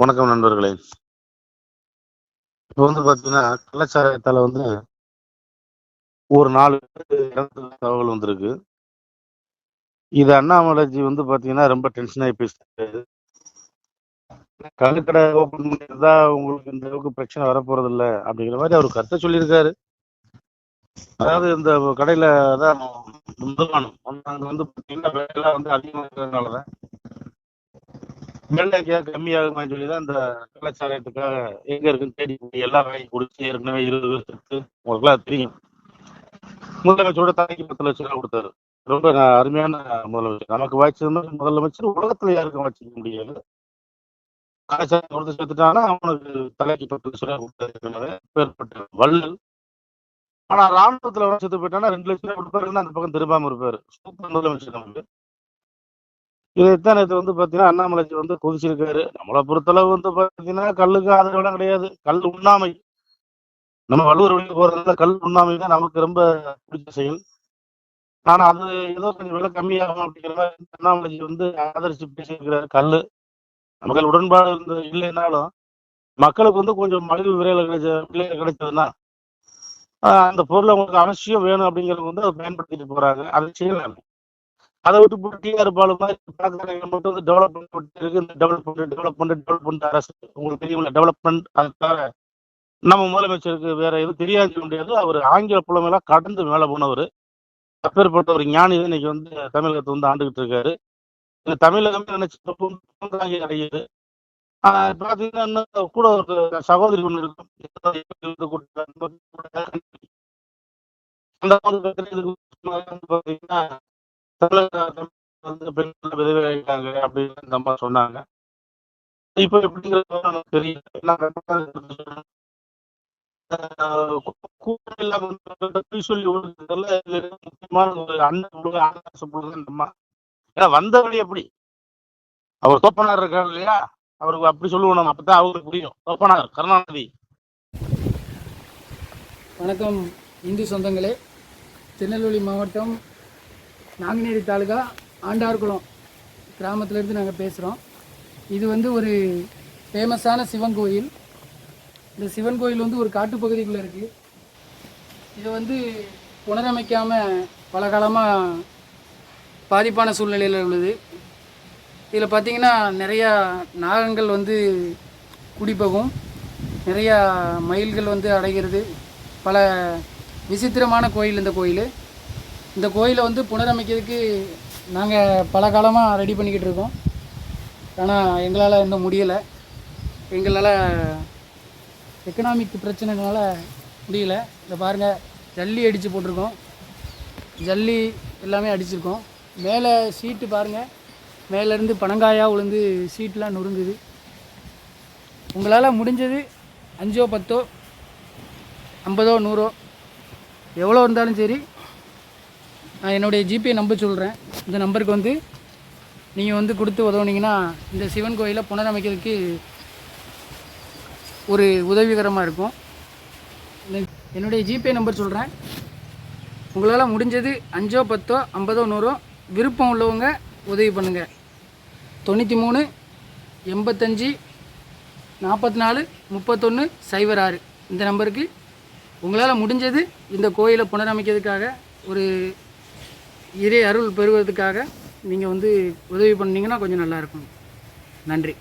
வணக்கம் நண்பர்களே. இப்போ வந்து பார்த்தீங்கன்னா, கள்ளச்சாராயத்தால வந்து ஒரு 4 பேரு இறந்ததா தகவல் வந்திருக்கு. இது அண்ணாமலைஜி வந்து பார்த்தீங்கன்னா, ரொம்ப டென்ஷன் ஆயி பேசிட்டாரு. கள்ளுக்கடை ஓப்பன் பண்ணியிருந்தா உங்களுக்கு இந்த அளவுக்கு பிரச்சனை வரப்போறதில்ல, அப்படிங்கிற மாரி அவரு கருத்த சொல்லியிருக்காரு. அதாவது இந்த கடையில அதான் மதுபானம் அங்க வந்து பார்த்தீங்கன்னா, விலையெல்லாம் வந்து அதிகமா இருக்கிறதுனால தான் வெள்ளை கம்மியாகுமான்னு சொல்லி தான் இந்த கள்ளச்சாராயத்துக்காக எங்க இருக்குன்னு தேடி போய் எல்லாம் வாங்கி குடிச்சு ஏற்கனவே 20 வருஷத்துக்கு உங்களுக்குலாம் தெரியும். முதலமைச்சரோட தலைக்கு 10 லட்சம் ரூபா கொடுத்தாரு. ரொம்ப அருமையான முதலமைச்சர். நமக்கு வாய்ச்சது மாதிரி முதலமைச்சர் உலகத்துல யாருக்கும் வாய்ச்சிக்க முடியாது. கலாச்சாரம் கொடுத்து சேர்த்துட்டாங்கன்னா அவனுக்கு தலைக்கு 10 லட்சம் ரூபா கொடுத்தாரு. பேர்பட்ட வள்ளல். ஆனா ராணுவத்துல செத்து போயிட்டானா 2 லட்சம் ரூபா கொடுப்பாருன்னு அந்த பக்கம் திரும்பாம இருப்பாரு. சூப்பர் முதலமைச்சர் நமக்கு. இதைத்தான் நேற்று வந்து பாத்தீங்கன்னா அண்ணாமலைஜி வந்து கொதிச்சிருக்காரு. நம்மளை பொறுத்தளவு வந்து பாத்தீங்கன்னா கல்லுக்கு ஆதரவு கிடையாது. கல் உண்ணாமை. நம்ம வள்ளுவர் வழியில் போறதுனால கல் உண்ணாமை தான் நமக்கு ரொம்ப பிடிச்ச செயல். ஆனா அது ஏதோ கொஞ்சம் விலை கம்மியாகும் அப்படிங்கிற மாதிரி அண்ணாமலைஜி வந்து ஆதரிச்சு பேசியிருக்கிறாரு. கல்லு மக்கள் உடன்பாடு இல்லைன்னாலும் மக்களுக்கு வந்து கொஞ்சம் மலிவு விலையில கிடைச்சதுன்னா அந்த பொருள் அவங்களுக்கு அவசியம் வேணும் அப்படிங்கிறது வந்து அதை பயன்படுத்திட்டு போறாங்க. அதை செய்யலாம். அதை விட்டு போட்டு டிஆர் பாலு மாதிரி பணக்காரங்க மட்டும் வந்து டெவலப்மெண்ட் இருக்கு. இந்த டெவலப்மெண்ட் அரசு உங்களுக்கு தெரியும் டெவலப்மெண்ட். அதுக்காக நம்ம முதலமைச்சருக்கு வேற எதுவும் தெரியாது சொல்ல முடியாது. அவர் ஆங்கில புலமையெல்லாம் கடந்து மேல போனவர். அப்பேற்பட்ட ஒரு ஞானி தான் இன்னைக்கு வந்து தமிழகத்தை வந்து ஆண்டுகிட்டு இருக்காரு. இந்த தமிழகமே நினைச்சு அடையுது. பாத்தீங்கன்னா இன்னும் கூட ஒரு சகோதரி ஒண்ணு இருக்கும். அந்த பாத்தீங்கன்னா தமிழக வந்து பெண்கள் விதவை ஆயிட்டாங்க அப்படின்னு அந்த அம்மா சொன்னாங்க. இப்ப எப்படிங்கிறது நமக்கு தெரியல. சொல்லி முக்கியமான ஒரு அண்ணன் அம்மா. ஏன்னா வந்த வழி எப்படி அவர் தோப்பனார் இருக்காரு இல்லையா, அவருக்கு அப்படி சொல்லுவோம் நம்ம. அப்பதான் அவருக்கு புரியும். தோப்பனார் கருணாநிதி. வணக்கம் இந்து சொந்தங்களே. திருநெல்வேலி மாவட்டம் நாங்குநேரி தாலுகா ஆண்டார்குளம் கிராமத்திலேருந்து நாங்கள் பேசுகிறோம். இது வந்து ஒரு ஃபேமஸான சிவன் கோயில். இந்த சிவன் கோயில் வந்து ஒரு காட்டுப்பகுதிக்குள்ளே இருக்குது. இதை வந்து புனரமைக்காமல் பல காலமாக பாதிப்பான சூழ்நிலையில் உள்ளது. இதில் பார்த்திங்கன்னா நிறையா நாகங்கள் வந்து குடிபோகும், நிறையா மயில்கள் வந்து அடைகிறது. பல விசித்திரமான கோயில் இந்த கோயிலை வந்து புனரமைக்கிறதுக்கு நாங்கள் பல காலமாக ரெடி பண்ணிக்கிட்டு இருக்கோம். ஆனால் எங்களால் இன்னும் முடியலை. எங்களால் எக்கனாமிக் பிரச்சனைனால முடியல. இதை பாருங்கள், ஜல்லி அடித்து போட்டிருக்கோம். ஜல்லி எல்லாமே அடிச்சிருக்கோம். மேலே சீட்டு பாருங்கள், மேலேருந்து பனங்காயாக விழுந்து சீட்டெலாம் நொறுங்குது. உங்களால் முடிஞ்சது 5 10 50 100 எவ்வளோ இருந்தாலும் சரி, நான் என்னுடைய ஜிபே நம்பர் சொல்கிறேன். இந்த நம்பருக்கு வந்து நீங்கள் வந்து கொடுத்து உதவுனீங்கன்னா இந்த சிவன் கோயிலை புனரமைக்கிறதுக்கு ஒரு உதவிகரமாக இருக்கும். என்னுடைய ஜிபே நம்பர் சொல்கிறேன். உங்களால் முடிஞ்சது 5 10 50 100 விருப்பம் உள்ளவங்க உதவி பண்ணுங்கள். 93 85 44 31 06 இந்த நம்பருக்கு உங்களால் முடிஞ்சது இந்த கோயிலை புனரமைக்கிறதுக்காக ஒரு இறை அருள் பெறுவதற்காக நீங்கள் வந்து உதவி பண்ணிங்கன்னா கொஞ்சம் நல்லாயிருக்கும். நன்றி.